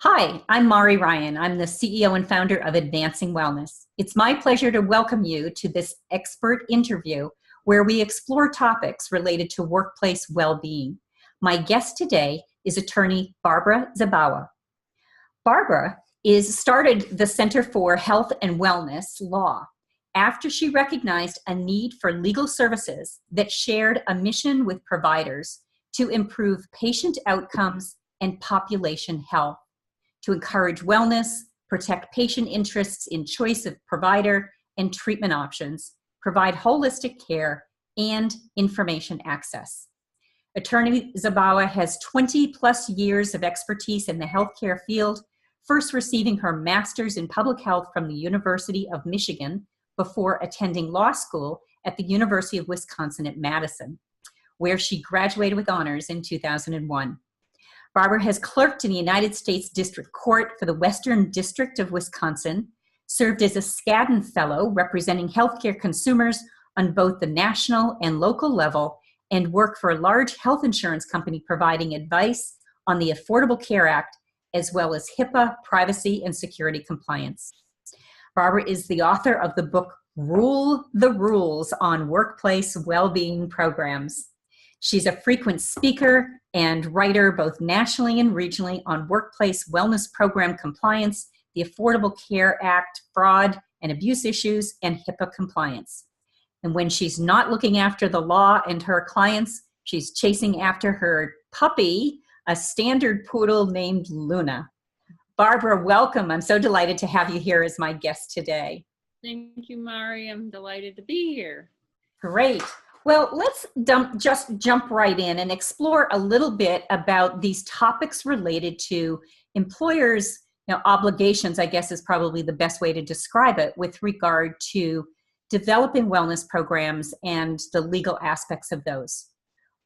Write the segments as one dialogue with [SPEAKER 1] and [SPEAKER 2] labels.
[SPEAKER 1] Hi, I'm Mari Ryan. I'm the CEO and founder of Advancing Wellness. It's my pleasure to welcome you to this expert interview where we explore topics related to workplace well-being. My guest today is Attorney Barbara Zabawa. Barbara started the Center for Health and Wellness Law after she recognized a need for legal services that shared a mission with providers to improve patient outcomes and population health, to encourage wellness, protect patient interests in choice of provider and treatment options, provide holistic care, and information access. Attorney Zabawa has 20 plus years of expertise in the healthcare field, first receiving her master's in public health from the University of Michigan before attending law school at the University of Wisconsin at Madison, where she graduated with honors in 2001. Barbara has clerked in the United States District Court for the Western District of Wisconsin, served as a Skadden Fellow representing healthcare consumers on both the national and local level, and worked for a large health insurance company providing advice on the Affordable Care Act, as well as HIPAA, privacy, and security compliance. Barbara is the author of the book, Rule the Rules on Workplace Wellbeing Programs. She's a frequent speaker and writer both nationally and regionally on workplace wellness program compliance, the Affordable Care Act, fraud and abuse issues, and HIPAA compliance. And when she's not looking after the law and her clients, she's chasing after her puppy, a standard poodle named Luna. Barbara, welcome. I'm so delighted to have you here as my guest today.
[SPEAKER 2] Thank you, Mari. I'm delighted to be here.
[SPEAKER 1] Great. Well, let's just jump right in and explore a little bit about these topics related to employers' obligations, I guess is probably the best way to describe it, with regard to developing wellness programs and the legal aspects of those.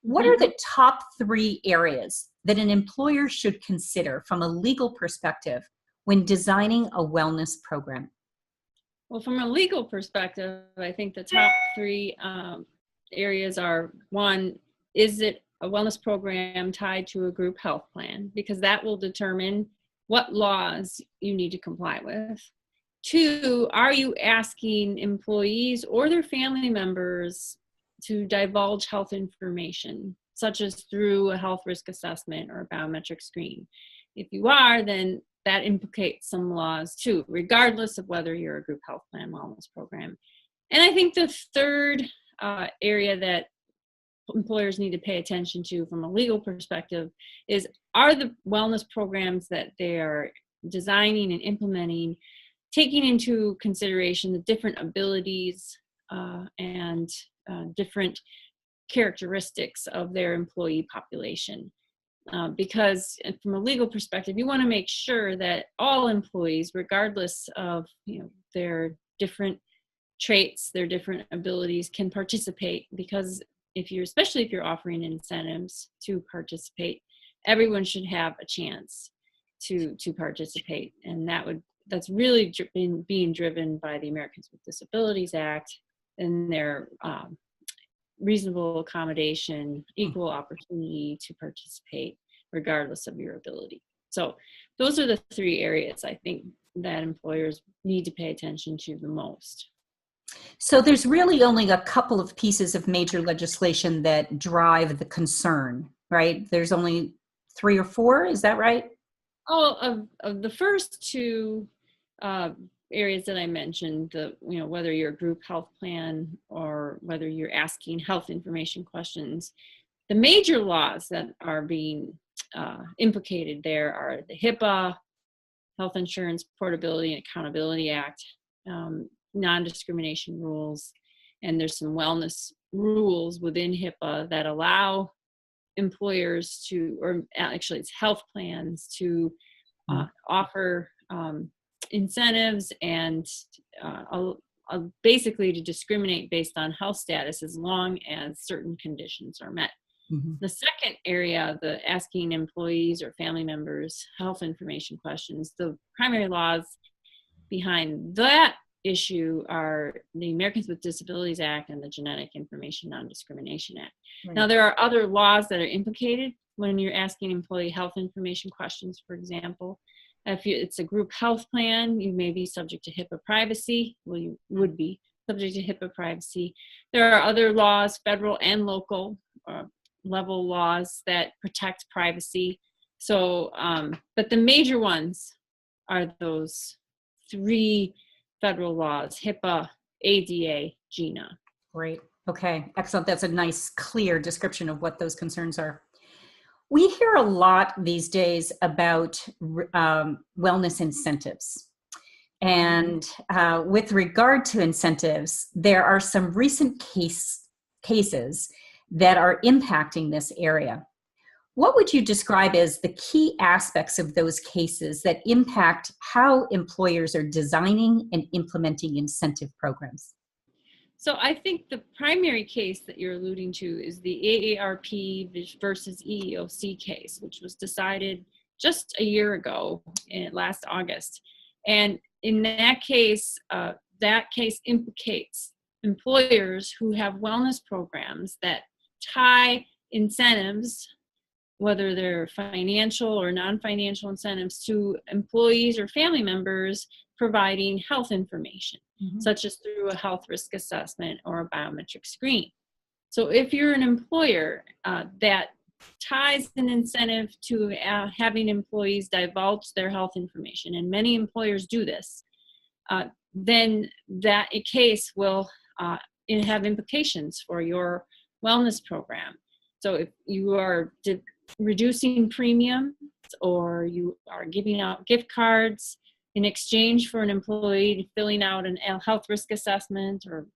[SPEAKER 1] What are the top 3 areas that an employer should consider from a legal perspective when designing a wellness program?
[SPEAKER 2] Well, from a legal perspective, I think the top 3 areas are: 1, is it a wellness program tied to a group health plan? Because that will determine what laws you need to comply with. 2, are you asking employees or their family members to divulge health information, such as through a health risk assessment or a biometric screen? If you are, then that implicates some laws too, regardless of whether you're a group health plan wellness program. And I think the third area that employers need to pay attention to from a legal perspective is, are the wellness programs that they are designing and implementing taking into consideration the different abilities and different characteristics of their employee population? Because from a legal perspective, you want to make sure that all employees, regardless of their different traits, their different abilities, can participate. Because especially if you're offering incentives to participate, everyone should have a chance to participate, and that's really being driven by the Americans with Disabilities Act and their reasonable accommodation, equal opportunity to participate regardless of your ability. So those are the 3 areas I think that employers need to pay attention to the most.
[SPEAKER 1] So there's really only a couple of pieces of major legislation that drive the concern, right? There's only 3 or 4, is that right?
[SPEAKER 2] Oh, of the first 2 areas that I mentioned, whether you're a group health plan or whether you're asking health information questions, the major laws that are being implicated there are the HIPAA, Health Insurance Portability and Accountability Act, non-discrimination rules, and there's some wellness rules within HIPAA that allow employers to, or actually it's health plans, to offer incentives and basically to discriminate based on health status as long as certain conditions are met. Mm-hmm. The second area, the asking employees or family members health information questions, the primary laws behind that issue are the Americans with Disabilities Act and the Genetic Information Non-Discrimination Act. Right. Now, there are other laws that are implicated when you're asking employee health information questions, for example. It's a group health plan, you may be subject to HIPAA privacy. Well, you would be subject to HIPAA privacy. There are other laws, federal and local level laws that protect privacy. So, but the major ones are those 3 federal laws: HIPAA, ADA, GINA.
[SPEAKER 1] Great. Okay, excellent. That's a nice, clear description of what those concerns are. We hear a lot these days about wellness incentives. And with regard to incentives, there are some recent cases that are impacting this area. What would you describe as the key aspects of those cases that impact how employers are designing and implementing incentive programs?
[SPEAKER 2] So I think the primary case that you're alluding to is the AARP versus EEOC case, which was decided just a year ago, last August. And in that case implicates employers who have wellness programs that tie incentives, whether they're financial or non-financial incentives, to employees or family members providing health information, such as through a health risk assessment or a biometric screen. So if you're an employer that ties an incentive to having employees divulge their health information, and many employers do this, then that case will have implications for your wellness program. So if you are reducing premiums, or you are giving out gift cards in exchange for an employee filling out a health risk assessment or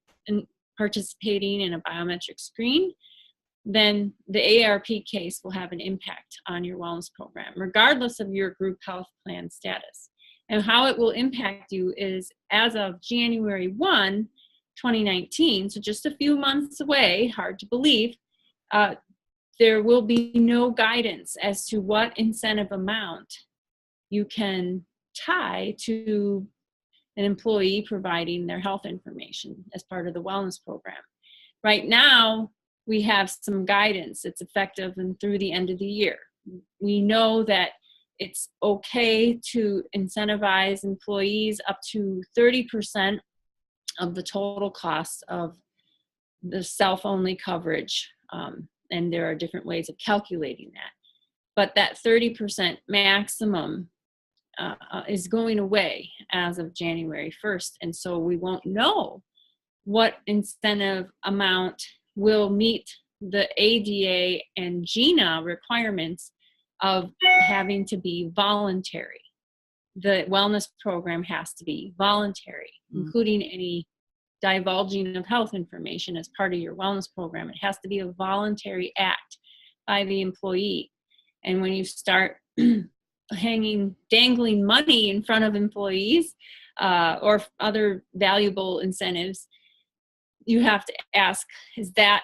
[SPEAKER 2] participating in a biometric screen, then the AARP case will have an impact on your wellness program, regardless of your group health plan status. And how it will impact you is, as of January 1, 2019, so just a few months away, hard to believe, there will be no guidance as to what incentive amount you can tie to an employee providing their health information as part of the wellness program. Right now, we have some guidance. It's effective and through the end of the year. We know that it's okay to incentivize employees up to 30% of the total cost of the self-only coverage. And there are different ways of calculating that. But that 30% maximum is going away as of January 1st. And so we won't know what incentive amount will meet the ADA and GINA requirements of having to be voluntary. The wellness program has to be voluntary, including any divulging of health information as part of your wellness program. It has to be a voluntary act by the employee. And when you start dangling money in front of employees or other valuable incentives, you have to ask, is that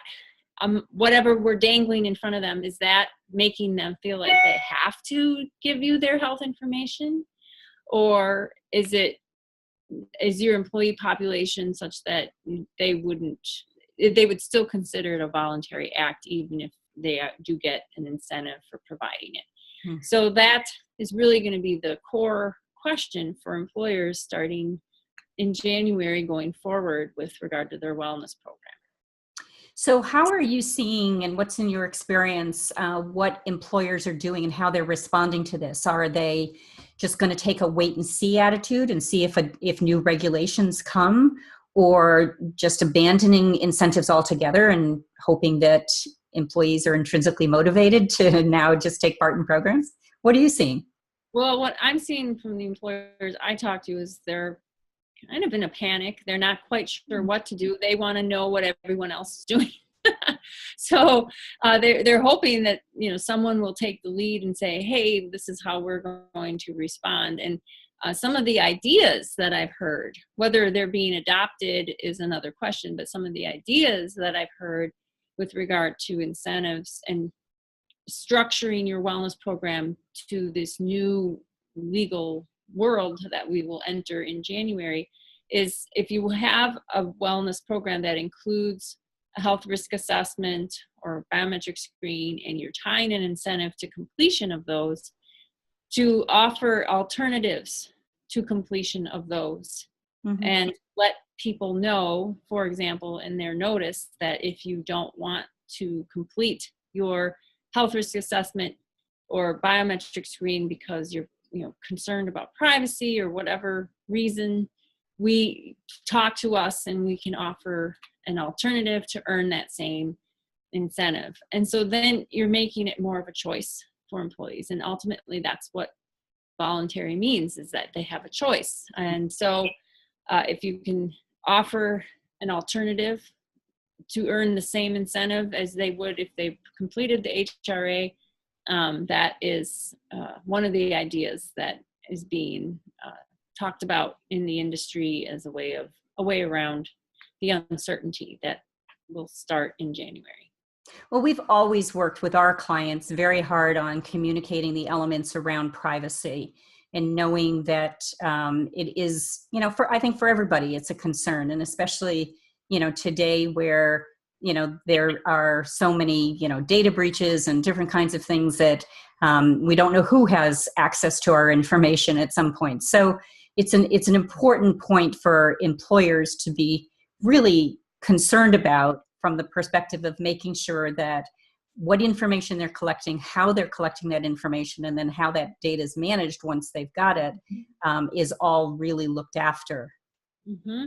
[SPEAKER 2] whatever we're dangling in front of them, is that making them feel like they have to give you their health information? Or is your employee population such that they would still consider it a voluntary act, even if they do get an incentive for providing it? So that is really going to be the core question for employers starting in January going forward with regard to their wellness program.
[SPEAKER 1] So how are you seeing, and what's in your experience, what employers are doing and how they're responding to this? Are they just going to take a wait and see attitude and see if new regulations come, or just abandoning incentives altogether and hoping that employees are intrinsically motivated to now just take part in programs? What are you seeing?
[SPEAKER 2] Well, what I'm seeing from the employers I talk to is they're kind of in a panic. They're not quite sure what to do. They want to know what everyone else is doing. So they're hoping that someone will take the lead and say, hey, this is how we're going to respond. And some of the ideas that I've heard, whether they're being adopted is another question, but some of the ideas that I've heard with regard to incentives and structuring your wellness program to this new legal world that we will enter in January is, if you have a wellness program that includes a health risk assessment or biometric screen, and you're tying an incentive to completion of those, to offer alternatives to completion of those. Mm-hmm. And let people know, for example, in their notice, that if you don't want to complete your health risk assessment or biometric screen because you're concerned about privacy or whatever reason, we talk to us and we can offer an alternative to earn that same incentive. And so then you're making it more of a choice for employees. And ultimately that's what voluntary means, is that they have a choice. And so if you can offer an alternative to earn the same incentive as they would if they completed the HRA, that is one of the ideas that is being talked about in the industry as a way around the uncertainty that will start in January.
[SPEAKER 1] Well, we've always worked with our clients very hard on communicating the elements around privacy and knowing that it is, I think for everybody, it's a concern. And especially, today where, there are so many, data breaches and different kinds of things that we don't know who has access to our information at some point. So it's an important point for employers to be really concerned about, from the perspective of making sure that what information they're collecting, how they're collecting that information, and then how that data is managed once they've got it, is all really looked after.
[SPEAKER 2] Mm-hmm.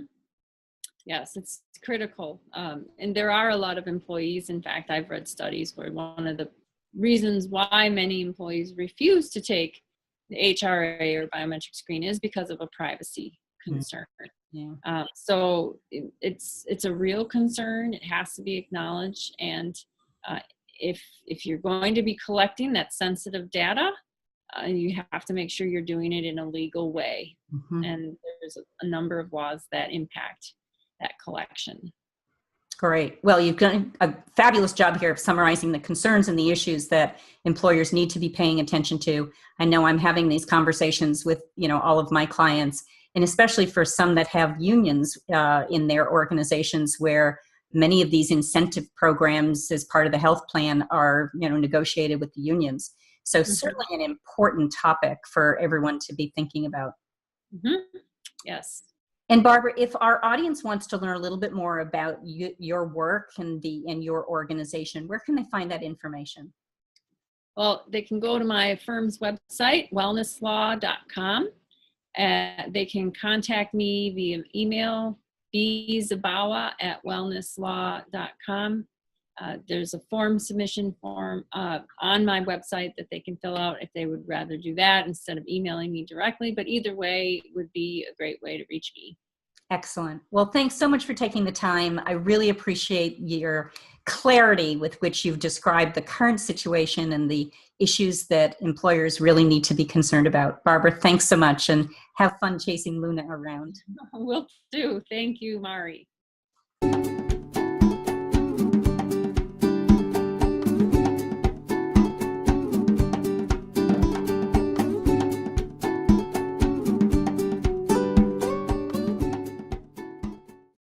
[SPEAKER 2] Yes, it's critical. And there are a lot of employees, in fact, I've read studies where one of the reasons why many employees refuse to take the HRA or biometric screen is because of a privacy concern. Yeah. So it's a real concern. It has to be acknowledged. And if you're going to be collecting that sensitive data, you have to make sure you're doing it in a legal way. Mm-hmm. And there's a number of laws that impact that collection.
[SPEAKER 1] Great. Well, you've done a fabulous job here of summarizing the concerns and the issues that employers need to be paying attention to. I know I'm having these conversations with, all of my clients, and especially for some that have unions in their organizations, where many of these incentive programs as part of the health plan are, negotiated with the unions. So mm-hmm. Certainly an important topic for everyone to be thinking about.
[SPEAKER 2] Mm-hmm. Yes.
[SPEAKER 1] And Barbara, if our audience wants to learn a little bit more about your work and your organization, where can they find that information?
[SPEAKER 2] Well, they can go to my firm's website, wellnesslaw.com. They can contact me via email, bzabawa@wellnesslaw.com. There's a form submission form on my website that they can fill out if they would rather do that instead of emailing me directly. But either way would be a great way to reach me.
[SPEAKER 1] Excellent. Well, thanks so much for taking the time. I really appreciate your clarity with which you've described the current situation and the issues that employers really need to be concerned about. Barbara, thanks so much, and have fun chasing Luna around.
[SPEAKER 2] Will do. Thank you, Mari.